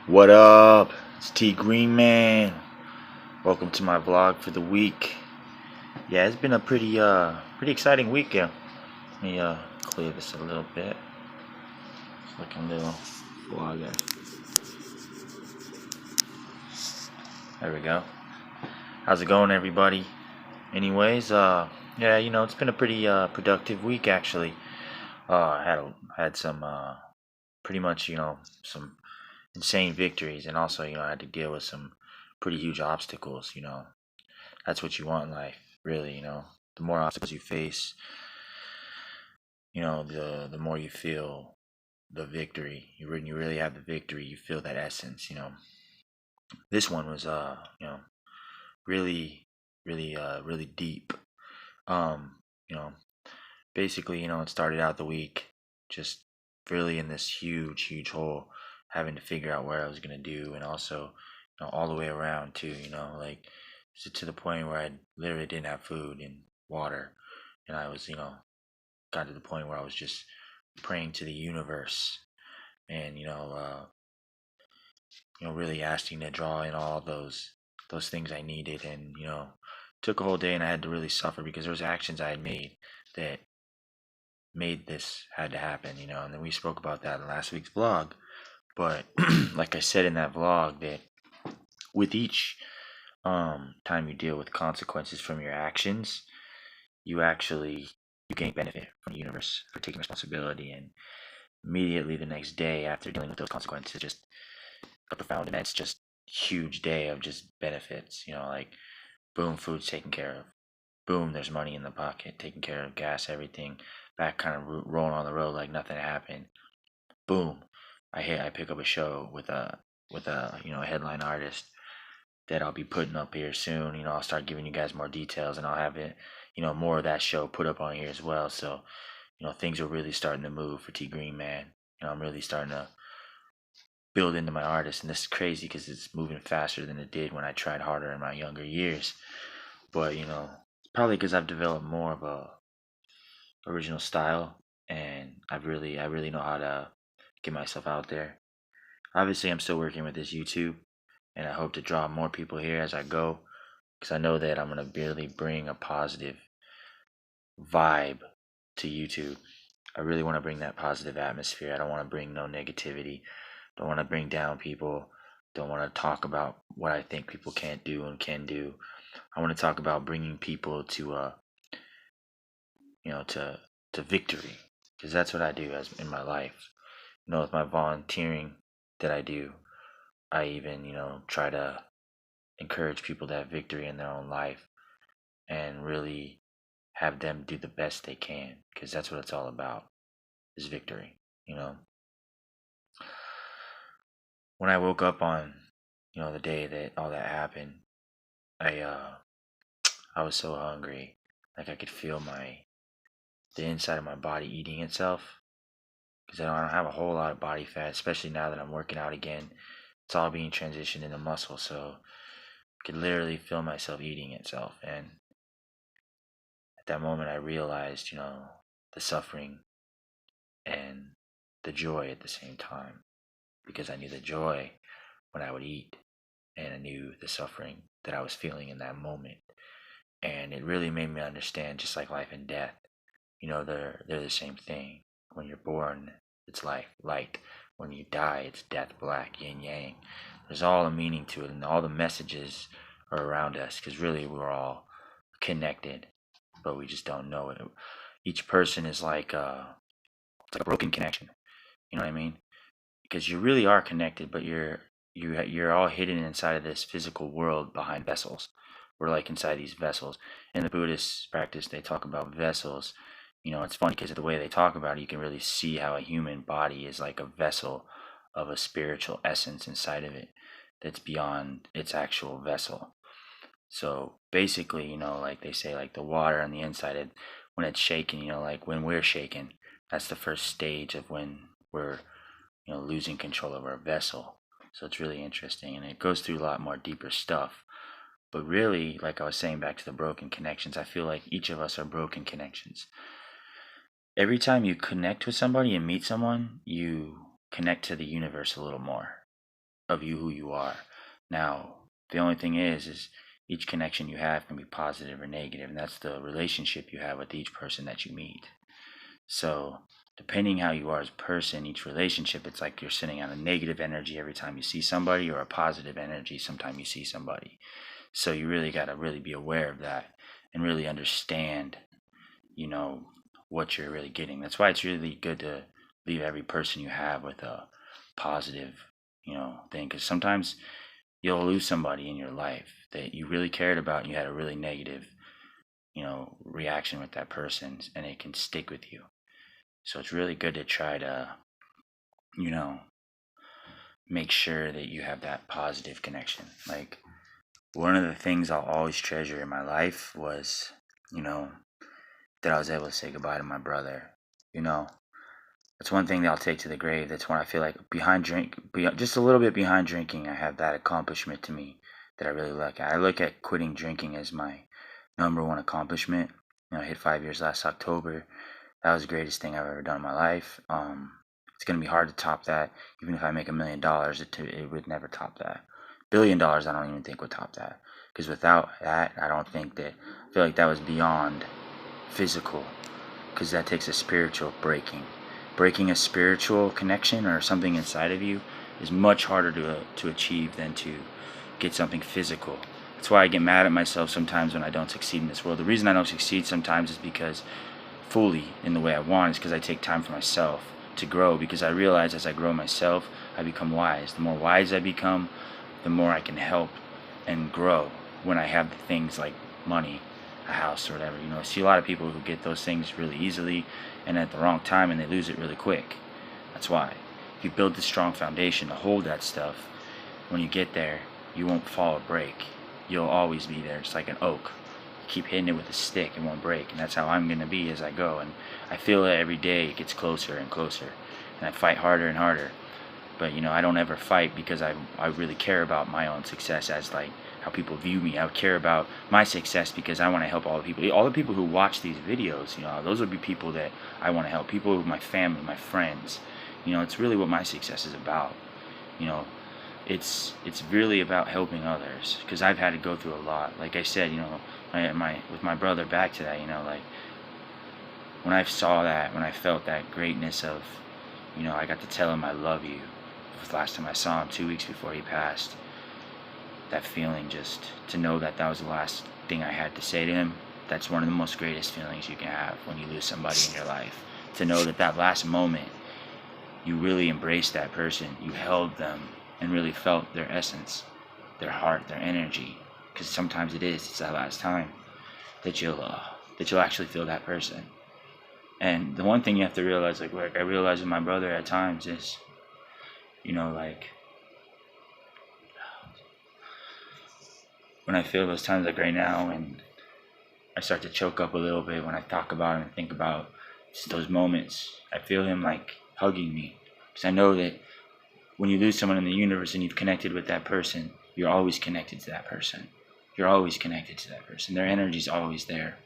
What up? It's Tgreenman. Welcome to my vlog for the week. Yeah, it's been a pretty exciting week. Yeah. Let me clear this a little bit. It's like a little vlogger. There we go. How's it going, everybody? Anyways, yeah, it's been a pretty productive week actually. Had some pretty much some insane victories, and also I had to deal with some pretty huge obstacles. That's what you want in life, really. The more obstacles you face, the more you feel the victory. When you really have the victory, you feel that essence. This one was really really deep. um you know Basically, it started out the week just really in this huge hole, having to figure out what I was gonna do, and also all the way around too. Like, to the point where I literally didn't have food and water, and I was got to the point where I was just praying to the universe, and really asking to draw in all those things I needed. And took a whole day, and I had to really suffer because there was actions I had made that made this had to happen. And then we spoke about that in last week's vlog. But like I said in that vlog, that with each time you deal with consequences from your actions, you gain benefit from the universe for taking responsibility. And immediately the next day after dealing with those consequences, just a profound, immense, just huge day of just benefits. Like, boom, food's taken care of. Boom, there's money in the pocket, taking care of gas, everything, back kind of rolling on the road like nothing happened. Boom, I pick up a show with a headline artist that I'll be putting up here soon. I'll start giving you guys more details, and I'll have it, more of that show put up on here as well. So, things are really starting to move for Tgreenman. I'm really starting to build into my artist, and this is crazy because it's moving faster than it did when I tried harder in my younger years. But it's probably because I've developed more of a original style, and I really know how to get myself out there. Obviously, I'm still working with this YouTube, and I hope to draw more people here as I go, because I know that I'm gonna really bring a positive vibe to YouTube. I really want to bring that positive atmosphere. I don't want to bring no negativity. Don't want to bring down people. Don't want to talk about what I think people can't do and can do. I want to talk about bringing people to to victory, because that's what I do as in my life. With my volunteering that I do, I even try to encourage people to have victory in their own life, and really have them do the best they can, because that's what it's all about, is victory. When I woke up on the day that all that happened, I was so hungry, like I could feel the inside of my body eating itself, because I don't have a whole lot of body fat, especially now that I'm working out again. It's all being transitioned into muscle, so I could literally feel myself eating itself. And at that moment, I realized, the suffering and the joy at the same time, because I knew the joy when I would eat, and I knew the suffering that I was feeling in that moment. And it really made me understand, just like life and death, they're the same thing. When you're born, it's life, light. When you die, it's death, black, yin yang. There's all a meaning to it, and all the messages are around us, because really we're all connected, but we just don't know it. Each person is like it's like a broken connection. You know what I mean? Because you really are connected, but you're all hidden inside of this physical world behind vessels. We're like inside these vessels. In the Buddhist practice, they talk about vessels. It's funny because of the way they talk about it, you can really see how a human body is like a vessel of a spiritual essence inside of it that's beyond its actual vessel. So basically, like they say, like the water on the inside, when it's shaking, like when we're shaking, that's the first stage of when we're, losing control of our vessel. So it's really interesting, and it goes through a lot more deeper stuff. But really, like I was saying, back to the broken connections, I feel like each of us are broken connections. Every time you connect with somebody and meet someone, you connect to the universe a little more. of you who you are. Now, the only thing is each connection you have can be positive or negative, and that's the relationship you have with each person that you meet. So, depending how you are as a person, each relationship, it's like you're sitting on a negative energy every time you see somebody, or a positive energy sometime you see somebody. So you really got to really be aware of that and really understand, you know, what you're really getting. That's why it's really good to leave every person you have with a positive, thing. Because sometimes you'll lose somebody in your life that you really cared about, and you had a really negative, reaction with that person, and it can stick with you. So it's really good to try to, you know, make sure that you have that positive connection. Like, one of the things I'll always treasure in my life was, you know, that I was able to say goodbye to my brother. You know, that's one thing that I'll take to the grave. That's when I feel like just a little bit behind drinking, I have that accomplishment to me that I really look at. I look at quitting drinking as my number one accomplishment. I hit 5 years last October. That was the greatest thing I've ever done in my life. It's gonna be hard to top that. Even if I make $1 million, it would never top that. $1 billion, I don't even think would top that. Because without that, I feel like that was beyond physical. Because that takes a spiritual breaking. Breaking a spiritual connection or something inside of you is much harder to achieve than to get something physical. That's why I get mad at myself sometimes when I don't succeed in this world. The reason I don't succeed sometimes is because fully in the way I want is because I take time for myself to grow, because I realize as I grow myself, I become wise. The more wise I become, the more I can help and grow when I have the things like money, a house, or whatever. I see a lot of people who get those things really easily and at the wrong time, and they lose it really quick. That's why. If you build the strong foundation to hold that stuff, when you get there, you won't fall or break. You'll always be there. It's like an oak. Keep hitting it with a stick, it won't break. And that's how I'm going to be as I go. And I feel that every day it gets closer and closer, and I fight harder and harder. But I don't ever fight because I really care about my own success, as like how people view me. I care about my success because I want to help all the people who watch these videos. Those would be people that I want to help. People, my family, my friends. It's really what my success is about. It's really about helping others, because I've had to go through a lot. Like I said, with my brother, back to that, like when I saw that, when I felt that greatness of, I got to tell him I love you. The last time I saw him 2 weeks before he passed, that feeling, just to know that that was the last thing I had to say to him, that's one of the most greatest feelings you can have when you lose somebody in your life. To know that last moment, you really embraced that person, you held them, and really felt their essence, their heart, their energy. Because sometimes it's that last time that you'll actually feel that person. And the one thing you have to realize, like I realize with my brother at times, is, like when I feel those times, like right now, and I start to choke up a little bit when I talk about him and think about just those moments, I feel him like hugging me. Because I know that when you lose someone in the universe and you've connected with that person, you're always connected to that person. You're always connected to that person. Their energy's always there.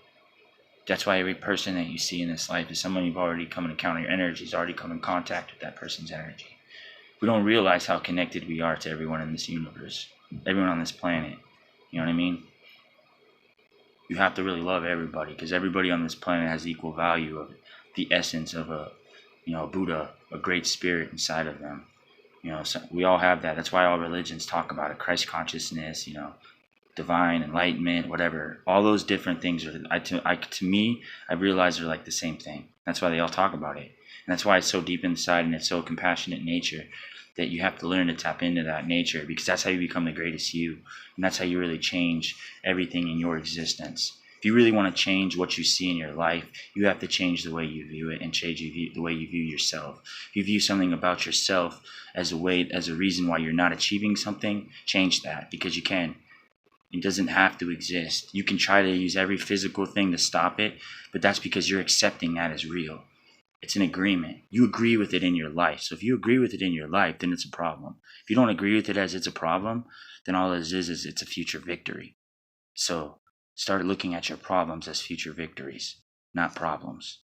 That's why every person that you see in this life is someone you've already come and encountered. Your energy's already come in contact with that person's energy. We don't realize how connected we are to everyone in this universe, everyone on this planet. You know what I mean? You have to really love everybody, because everybody on this planet has equal value of the essence of a Buddha, a great spirit inside of them. So we all have that. That's why all religions talk about it. Christ consciousness, divine enlightenment, whatever. All those different things are, to me, I realize they're like the same thing. That's why they all talk about it. And that's why it's so deep inside, and it's so compassionate nature, that you have to learn to tap into that nature, because that's how you become the greatest you. And that's how you really change everything in your existence. If you really want to change what you see in your life, you have to change the way you view it, and change the way you view yourself. If you view something about yourself as a reason why you're not achieving something, change that, because you can. It doesn't have to exist. You can try to use every physical thing to stop it, but that's because you're accepting that as real. It's an agreement. You agree with it in your life. So if you agree with it in your life, then it's a problem. If you don't agree with it as it's a problem, then all it is it's a future victory. So start looking at your problems as future victories, not problems,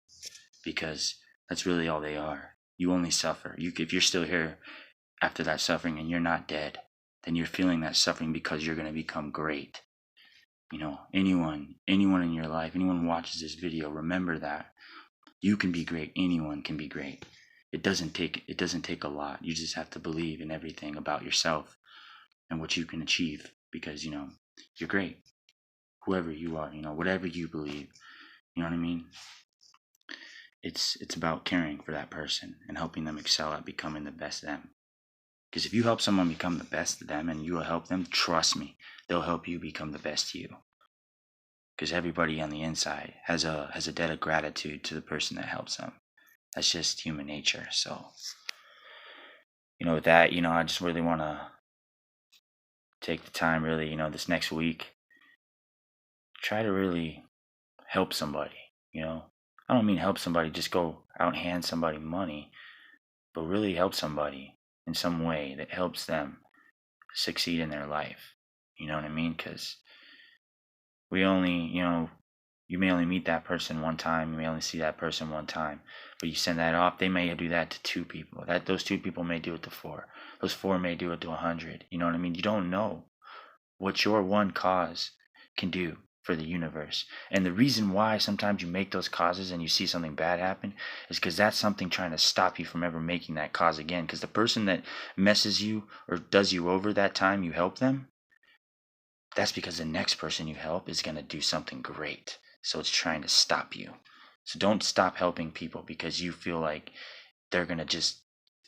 because that's really all they are. You only suffer. If you're still here, after that suffering and you're not dead, then you're feeling that suffering because you're going to become great. You know, anyone in your life, anyone who watches this video, remember that you can be great. Anyone can be great. It doesn't take a lot. You just have to believe in everything about yourself and what you can achieve, because you're great. Whoever you are, whatever you believe, you know what I mean? It's about caring for that person and helping them excel at becoming the best them. Because if you help someone become the best of them and you will help them, trust me, they'll help you become the best you. Because everybody on the inside has a debt of gratitude to the person that helps them. That's just human nature. So, with that, I just really want to take the time, really, this next week, try to really help somebody. I don't mean help somebody, just go out and hand somebody money, but really help somebody in some way that helps them succeed in their life. You know what I mean? Because we only, you may only meet that person one time, you may only see that person one time, but you send that off, they may do that to 2 people. Those 2 people may do it to 4. Those 4 may do it to 100. You know what I mean? You don't know what your one cause can do for the universe. And the reason why sometimes you make those causes and you see something bad happen is because that's something trying to stop you from ever making that cause again. Because the person that messes you or does you over that time you help them, that's because the next person you help is going to do something great. So it's trying to stop you. So don't stop helping people because you feel like they're going to just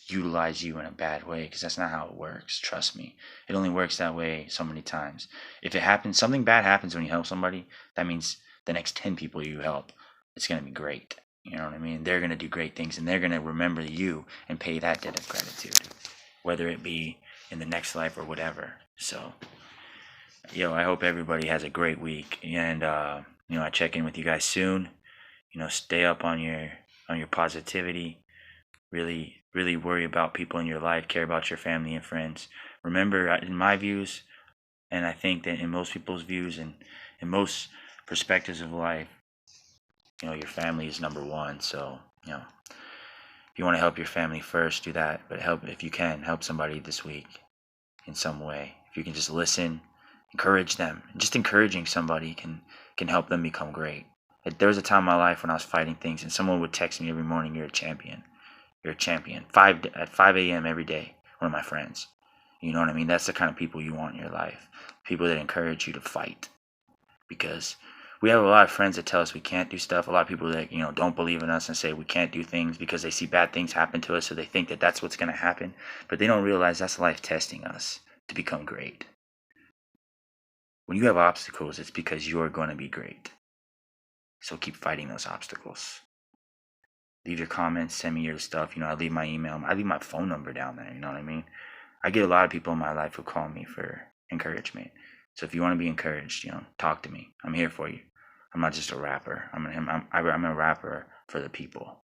utilize you in a bad way, because that's not how it works. Trust me. It only works that way so many times. If it happens, something bad happens when you help somebody, that means the next 10 people you help, it's going to be great. You know what I mean? They're going to do great things and they're going to remember you and pay that debt of gratitude, whether it be in the next life or whatever. So, I hope everybody has a great week, and I check in with you guys soon. Stay up on your positivity. Really worry about people in your life, care about your family and friends. Remember, in my views, and I think that in most people's views and in most perspectives of life, your family is number one. So, if you want to help your family first, do that. But if you can, help somebody this week in some way. If you can just listen, encourage them. Just encouraging somebody can help them become great. There was a time in my life when I was fighting things and someone would text me every morning, "You're a champion. You're a champion." At 5 a.m. every day, one of my friends. You know what I mean? That's the kind of people you want in your life. People that encourage you to fight. Because we have a lot of friends that tell us we can't do stuff. A lot of people that, don't believe in us and say we can't do things because they see bad things happen to us, so they think that that's what's going to happen. But they don't realize that's life testing us to become great. When you have obstacles, it's because you're going to be great. So keep fighting those obstacles. Leave your comments, send me your stuff. I leave my email. I leave my phone number down there. You know what I mean? I get a lot of people in my life who call me for encouragement. So if you want to be encouraged, talk to me. I'm here for you. I'm not just a rapper. I'm a rapper for the people.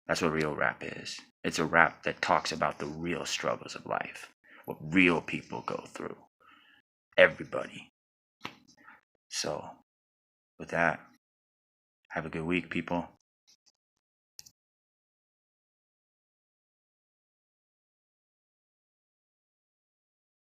That's what real rap is. It's a rap that talks about the real struggles of life, what real people go through. Everybody. So, with that, have a good week, people.